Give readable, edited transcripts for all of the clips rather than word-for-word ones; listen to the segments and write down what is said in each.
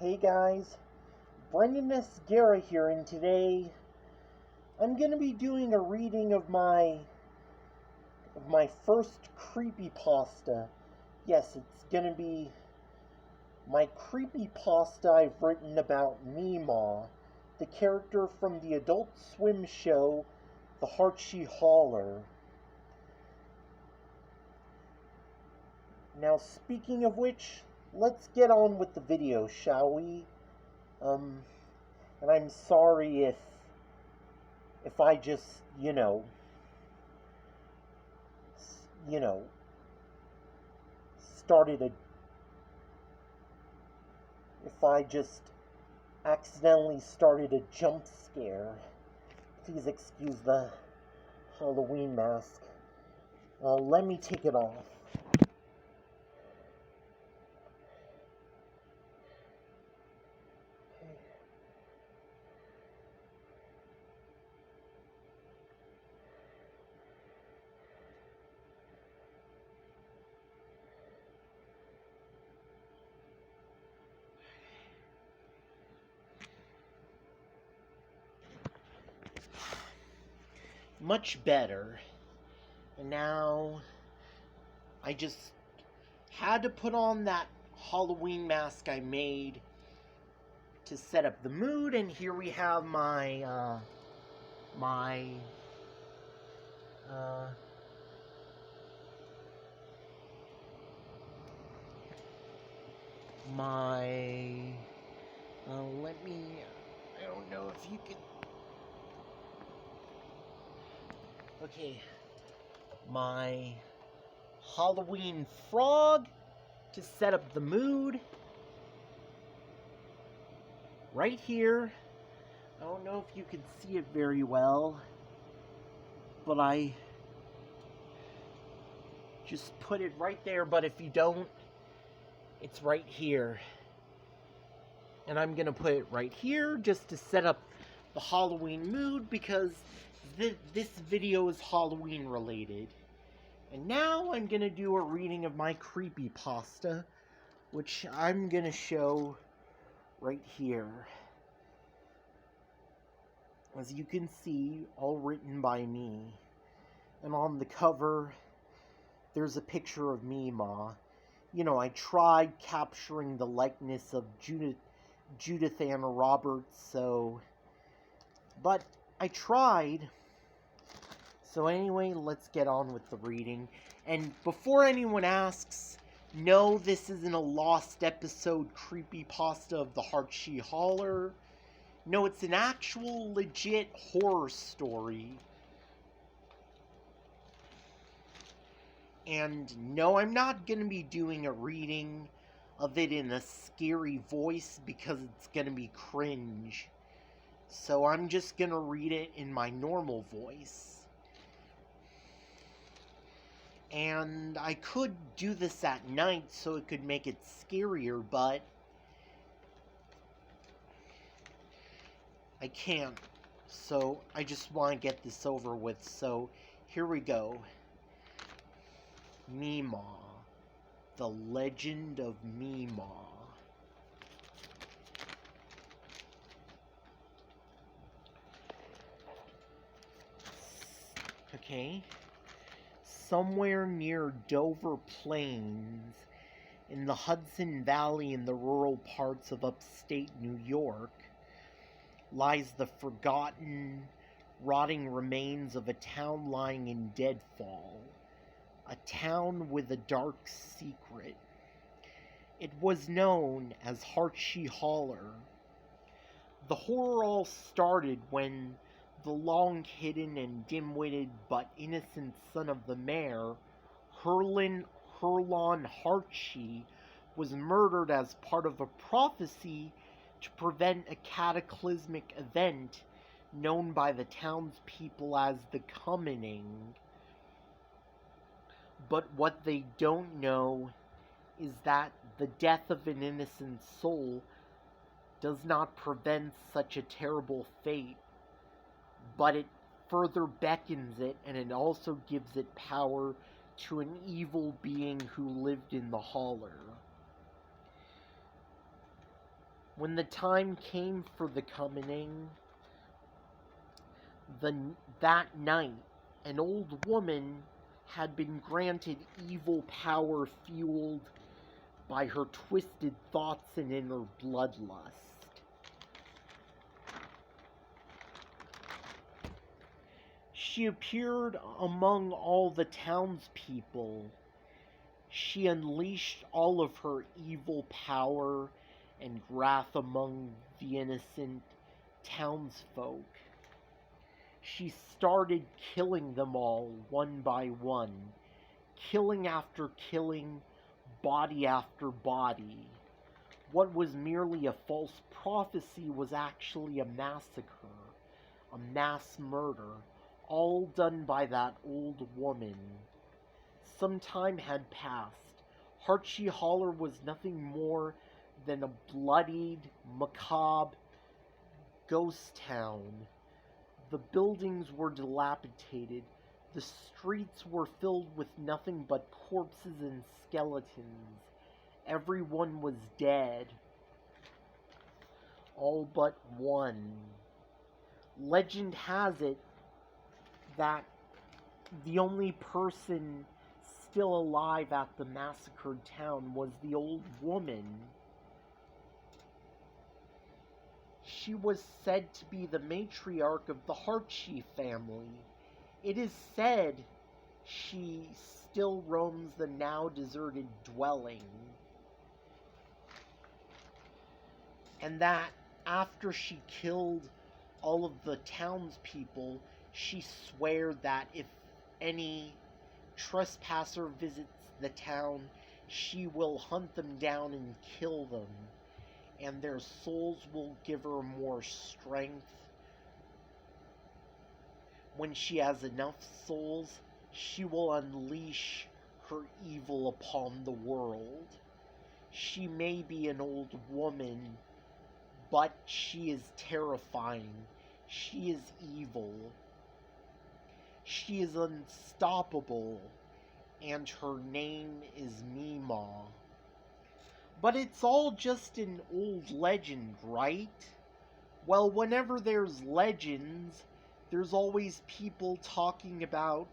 Hey guys, Brendan Esguerra here, and today I'm going to be doing a reading of my first creepypasta. Yes, it's going to be my creepypasta I've written about MeeMaw, the character from the Adult Swim show, The Holler. Now, speaking of which, let's get on with the video, shall we? And I'm sorry if I just, started a, if I just accidentally started a jump scare. Please excuse the Halloween mask. Let me take it off. Much better. And now I just had to put on that Halloween mask I made to set up the mood, and here we have my I don't know if you can, okay, my Halloween frog to set up the mood, right here. I don't know if you can see it very well, but I just put it right there, but if you don't, it's right here. And I'm going to put it right here just to set up the Halloween mood, because this video is Halloween related. And now I'm going to do a reading of my creepypasta, which I'm going to show right here. As you can see, all written by me. And on the cover, there's a picture of MeeMaw. You know, I tried capturing the likeness of Judith Ann Roberts, but I tried. So anyway, let's get on with the reading. And before anyone asks, no, this isn't a lost episode creepypasta of the Holler. No, it's an actual legit horror story. And no, I'm not going to be doing a reading of it in a scary voice because it's going to be cringe. So I'm just going to read it in my normal voice. And I could do this at night so it could make it scarier, but I can't. So I just want to get this over with. So here we go. MeeMaw. The Legend of MeeMaw. Okay. Somewhere near Dover Plains, in the Hudson Valley in the rural parts of upstate New York, lies the forgotten, rotting remains of a town lying in deadfall. A town with a dark secret. It was known as Holler. The horror all started when the long-hidden and dim-witted but innocent son of the mayor, Herlon Hartshee, was murdered as part of a prophecy to prevent a cataclysmic event known by the townspeople as the Commoning. But what they don't know is that the death of an innocent soul does not prevent such a terrible fate, but it further beckons it, and it also gives it power to an evil being who lived in the Holler. When the time came for the commoning, that night, an old woman had been granted evil power fueled by her twisted thoughts and inner bloodlust. She appeared among all the townspeople. She unleashed all of her evil power and wrath among the innocent townsfolk. She started killing them all one by one, killing after killing, body after body. What was merely a false prophecy was actually a massacre, a mass murder, all done by that old woman. Some time had passed. Holler was nothing more than a bloodied, macabre ghost town. The buildings were dilapidated. The streets were filled with nothing but corpses and skeletons. Everyone was dead. All but one. Legend has it that the only person still alive at the massacred town was the old woman. She was said to be the matriarch of the Harchi family. It is said she still roams the now deserted dwelling, and that after she killed all of the townspeople, she swore that if any trespasser visits the town, she will hunt them down and kill them, and their souls will give her more strength. When she has enough souls, she will unleash her evil upon the world. She may be an old woman, but she is terrifying. She is evil. She is unstoppable, and her name is MeeMaw. But it's all just an old legend, right? Well, whenever there's legends, there's always people talking about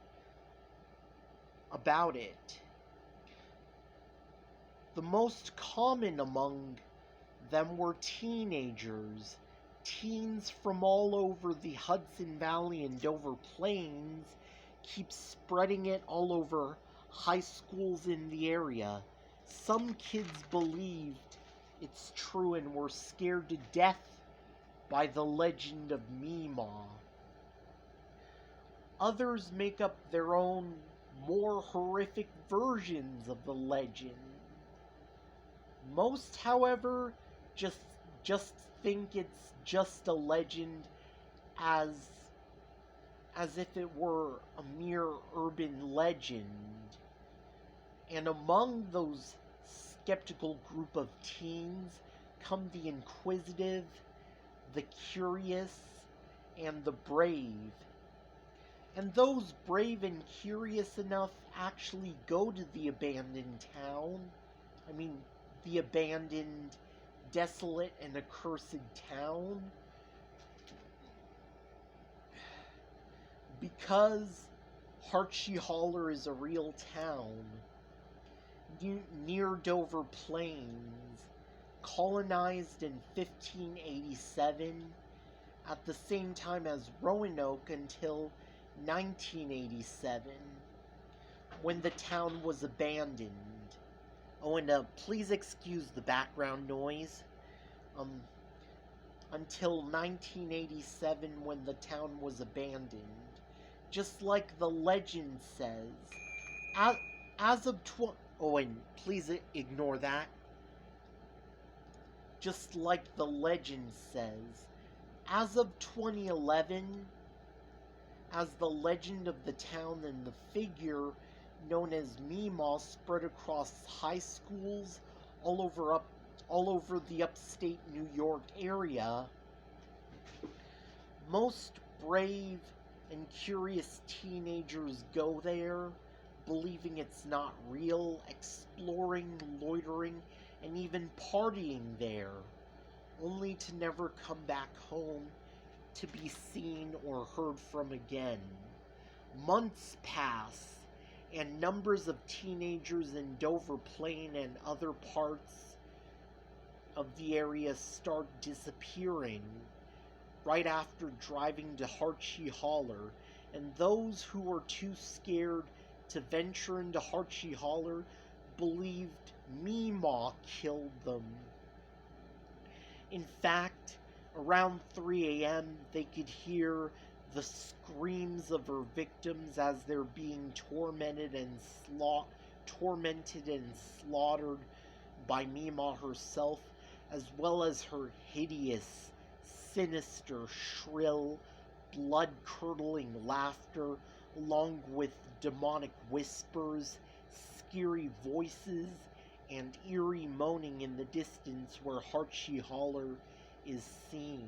it. The most common among them were teenagers. Teens from all over the Hudson Valley and Dover Plains keep spreading it all over high schools in the area. Some kids believed it's true and were scared to death by the legend of MeeMaw. Others make up their own, more horrific versions of the legend. Most, however, just think it's just a legend as if it were a mere urban legend. And among those skeptical group of teens come the inquisitive, the curious, and the brave. And those brave and curious enough actually go to the abandoned town. I mean, the abandoned, desolate, and accursed town. Because Holler is a real town near Dover Plains, colonized in 1587, at the same time as Roanoke until 1987, when the town was abandoned. Oh, and please excuse the background noise. Until 1987, when the town was abandoned. Just like the legend says. As of oh, and please ignore that. Just like the legend says, as of 2011, as the legend of the town and the figure known as MeeMaw spread across high schools all over the upstate New York area, most brave and curious teenagers go there, believing it's not real, exploring, loitering, and even partying there. only to never come back home to be seen or heard from again. Months pass, and numbers of teenagers in Dover Plain and other parts of the area start disappearing right after driving to Holler, and those who were too scared to venture into Holler believed MeeMaw killed them. In fact, around 3 a.m., they could hear the screams of her victims as they're being tormented and slaughtered by MeeMaw herself, as well as her hideous, sinister, shrill, blood-curdling laughter, along with demonic whispers, scary voices, and eerie moaning in the distance where Holler is seen.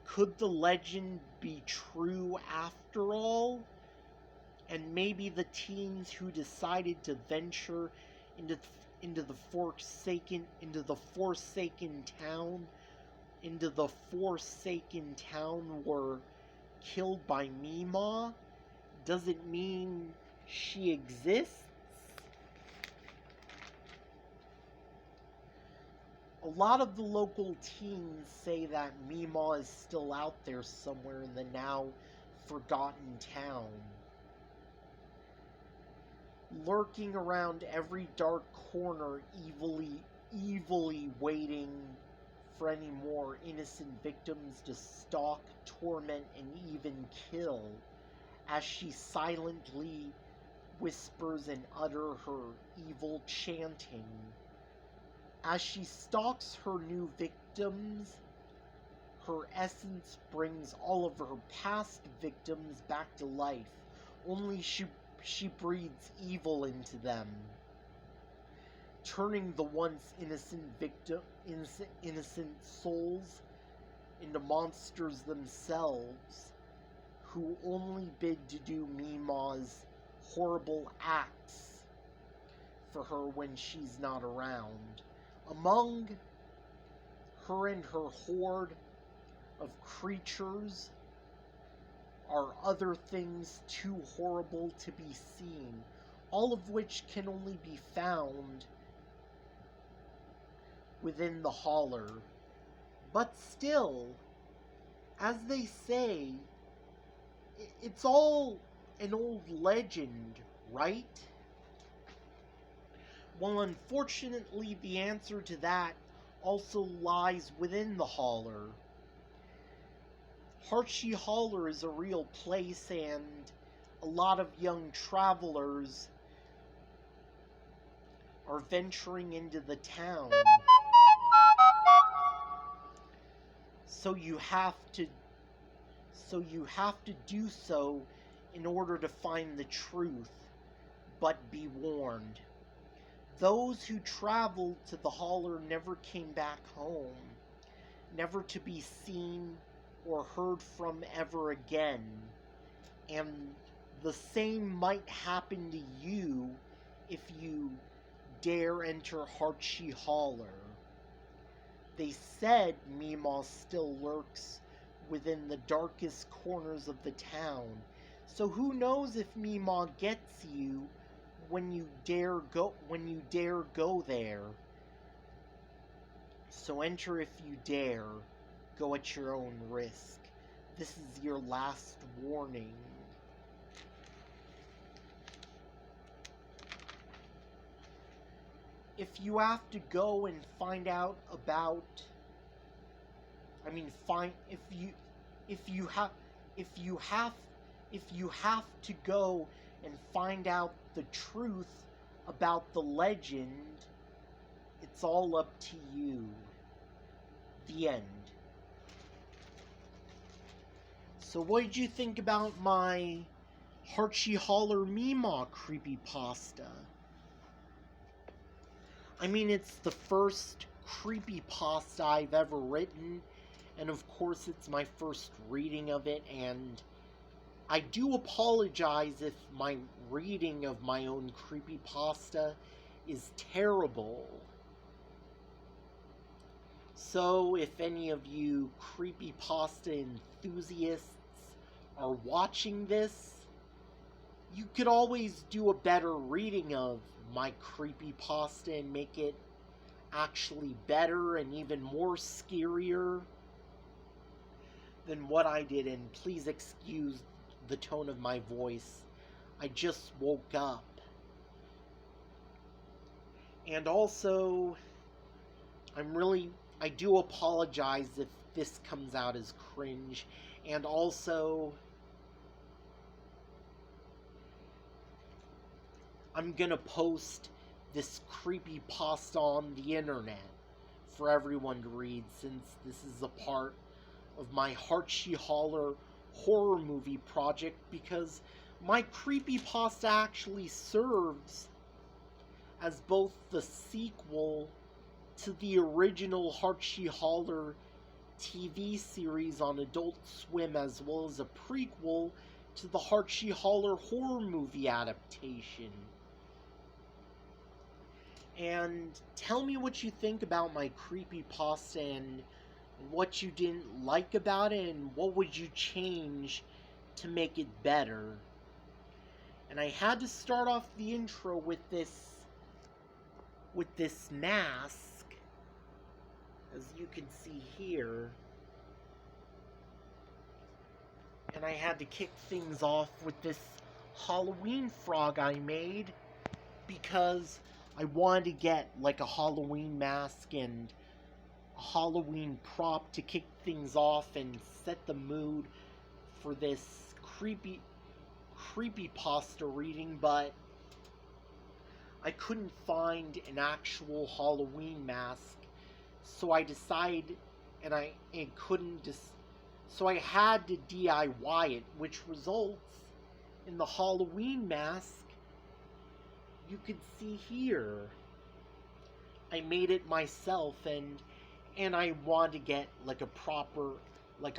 Could the legend be true after all? And maybe the teens who decided to venture into the forsaken town were killed by MeeMaw? Does it mean she exists? A lot of the local teens say that MeeMaw is still out there somewhere in the now forgotten town, lurking around every dark corner, evilly waiting for any more innocent victims to stalk, torment, and even kill, as she silently whispers and utter her evil chanting. As she stalks her new victims, her essence brings all of her past victims back to life, only she breathes evil into them, turning the once innocent souls into monsters themselves, who only bid to do MeeMaw's horrible acts for her when she's not around. Among her and her horde of creatures are other things too horrible to be seen, all of which can only be found within the Holler. But still, as they say, it's all an old legend, right? Well, unfortunately, the answer to that also lies within the Holler. Holler is a real place, and a lot of young travelers are venturing into the town. So you have to do so in order to find the truth, but be warned. Those who traveled to the Holler never came back home, never to be seen or heard from ever again. And the same might happen to you if you dare enter Holler. They said MeeMaw still lurks within the darkest corners of the town, so who knows if MeeMaw gets you when you dare go there. So enter if you dare, go at your own risk. This is your last warning. If you have to go and find out about, if you have to go and find out the truth about the legend, it's all up to you. The end. So what did you think about my Holler MeeMaw creepypasta? I mean, it's the first creepypasta I've ever written, and of course it's my first reading of it, and I do apologize if my reading of my own creepypasta is terrible. So, if any of you creepypasta enthusiasts are watching this, you could always do a better reading of my creepypasta and make it actually better and even more scarier than what I did. And please excuse the tone of my voice. I just woke up. And also, I do apologize if this comes out as cringe. And also, I'm gonna post this creepypasta on the internet for everyone to read, since this is a part of my Holler horror movie project, because my creepypasta actually serves as both the sequel to the original Holler TV series on Adult Swim, as well as a prequel to the Holler horror movie adaptation. And tell me what you think about my creepypasta and what you didn't like about it, and what would you change to make it better. And I had to start off the intro with this mask, as you can see here. And I had to kick things off with this Halloween frog I made, because I wanted to get like a Halloween mask and a Halloween prop to kick things off and set the mood for this creepypasta reading, but I couldn't find an actual Halloween mask, so I decided, so I had to DIY it, which results in the Halloween mask you can see here. I made it myself, and I wanted to get like a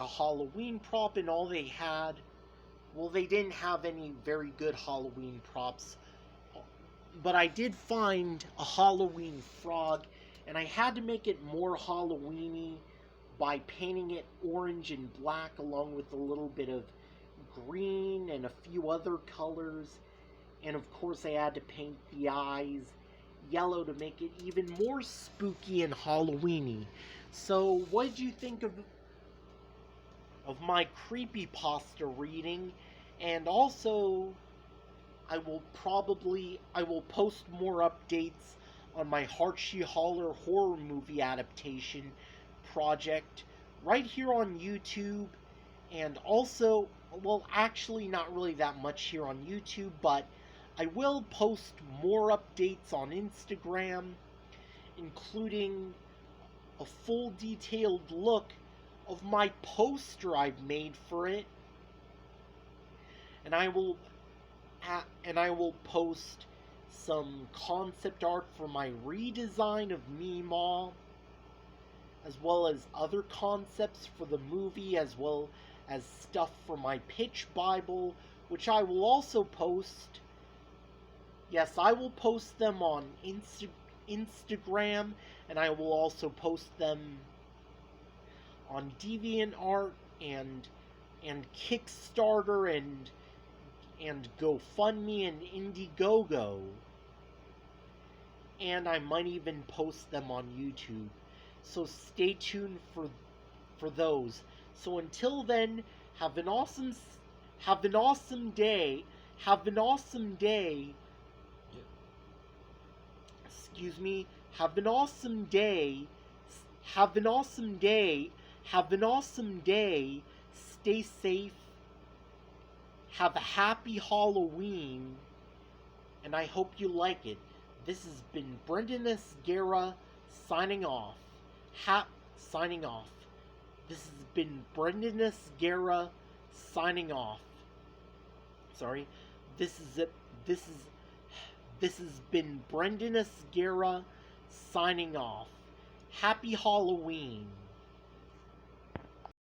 Halloween prop, and all they had, well, they didn't have any very good Halloween props, but I did find a Halloween frog, and I had to make it more Halloweeny by painting it orange and black, along with a little bit of green and a few other colors. And of course I had to paint the eyes yellow to make it even more spooky and Halloweeny. So what did you think of my creepypasta reading? And also, I will post more updates on my Holler horror movie adaptation project right here on YouTube. And also, well, actually not really that much here on YouTube, but I will post more updates on Instagram, including a full detailed look of my poster I've made for it. And I will post some concept art for my redesign of MeeMaw, as well as other concepts for the movie, as well as stuff for my pitch Bible, which I will also post. Yes, I will post them on Instagram, and I will also post them on DeviantArt and Kickstarter and GoFundMe and Indiegogo. And I might even post them on YouTube. So stay tuned for those. So until then, have an awesome day. Excuse me. Have an awesome day. Stay safe. Have a happy Halloween. And I hope you like it. This has been Brendan Esguerra signing off. This has been Brendan Esguerra signing off. Sorry. This has been Brendan Esguerra signing off. Happy Halloween.